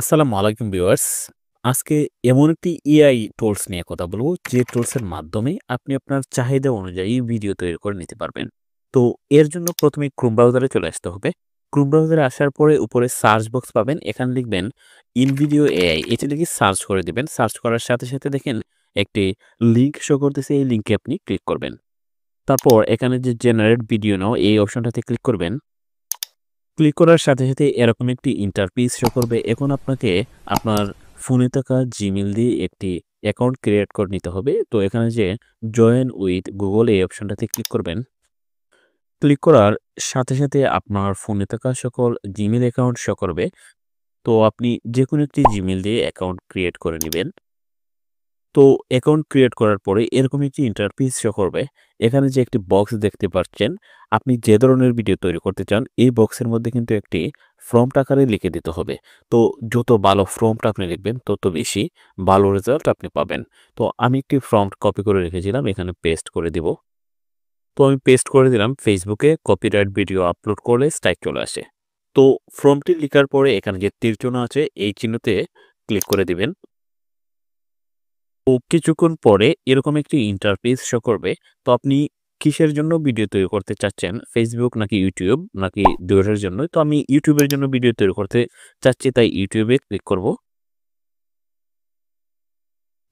আসসালামু আলাইকুম ভিউয়ার্স। আজকে এমন একটি এআই টুলস নিয়ে কথা বলব, যে টুলসের মাধ্যমে আপনি আপনার চাহিদা অনুযায়ী ভিডিও তৈরি করে নিতে পারবেন। তো এর জন্য প্রথমে ক্রোম ব্রাউজারে চলে আসতে হবে। ক্রোম ব্রাউজারে আসার পরে উপরে সার্চ বক্স পাবেন। এখানে লিখবেন ইনভিডিও এআই। এটা লিখে সার্চ করে দিবেন। সার্চ করার সাথে, সাথে দেখেন একটি লিঙ্ক শো করতেছে। এই লিঙ্কে আপনি ক্লিক করবেন। তারপর এখানে যে জেনারেট ভিডিও নাও এই অপশনটাতে ক্লিক করবেন। ক্লিক করার সাথে, সাথে এরকম একটি ইন্টারফেস শো করবে। এখন আপনাকে আপনার ফোনে থাকা Gmail দিয়ে একটি অ্যাকাউন্ট ক্রিয়েট করে নিতে হবে। তো এখানে যে জয়েন উইথ গুগল এই অপশনটাতে ক্লিক করবেন। ক্লিক করার সাথে, সাথে আপনার ফোনে থাকা সকল Gmail অ্যাকাউন্ট শো করবে। তো আপনি যেকোনো একটি Gmail দিয়ে অ্যাকাউন্ট ক্রিয়েট করে নিবেন। তো অ্যাকাউন্ট ক্রিয়েট করার পরে এরকম একটি ইন্টারফেস শো করবে। এখানে যে একটি বক্স দেখতে পাচ্ছেন, আপনি যে ধরনের ভিডিও তৈরি করতে চান, এই বক্সের মধ্যে কিন্তু একটি প্রম্পট আকারে লিখে দিতে হবে। তো যত ভালো প্রম্পট আপনি লিখবেন, তত বেশি ভালো রেজাল্ট আপনি পাবেন। তো আমি একটি প্রম্পট কপি করে রেখেছিলাম, এখানে পেস্ট করে দিব। তো আমি পেস্ট করে দিলাম। ফেসবুকে কপিরাইট ভিডিও আপলোড করলে স্ট্রাইক চলে আসে। তো প্রম্পটটি লিখার পরে এখানে যে তীর চিহ্ন আছে, এই চিহ্নতে ক্লিক করে দিবেন। তো কিছুক্ষণ পরে এরকম একটি ইন্টারফেস শো করবে। তো আপনি কিসের জন্য ভিডিও তৈরি করতে চাচ্ছেন? Facebook নাকি YouTube নাকি ২ টার জন্য? তো আমি YouTube এর জন্য ভিডিও তৈরি করতে চাচ্ছি, তাই YouTube এ ক্লিক করব।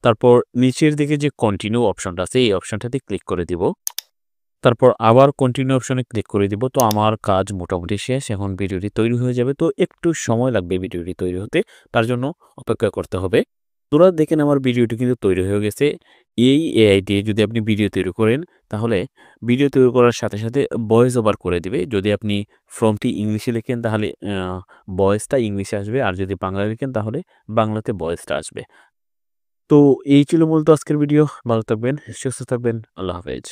তারপর নিচের দিকে যে কন্টিনিউ অপশনটা আছে, এই অপশনটাতে ক্লিক করে দিব। তারপর আবার কন্টিনিউ অপশনে ক্লিক করে দিব। তো আমার কাজ মোটামুটি শেষ। এখন ভিডিওটি তৈরি হয়ে যাবে। তো একটু সময় লাগবে ভিডিওটি তৈরি হতে। তার জন্য অপেক্ষা করতে হবে। তোরা দেখেন আমার ভিডিওটি কিন্তু তৈরি হয়ে গেছে। এই এআই দিয়ে যদি আপনি ভিডিও তৈরি করেন, তাহলে ভিডিও তৈরি করার সাথে, সাথে ভয়েস ওভার করে দিবে। যদি আপনি ফর্মটি ইংলিশে লেখেন, তাহলে ভয়েসটা ইংলিশে আসবে। আর যদি বাংলায় লিখেন, তাহলে বাংলাতে ভয়েসটা আসবে। তো এই ছিল মূলত আজকের ভিডিও। ভালো থাকবেন, সুস্থ থাকবেন। আল্লাহ হাফেজ।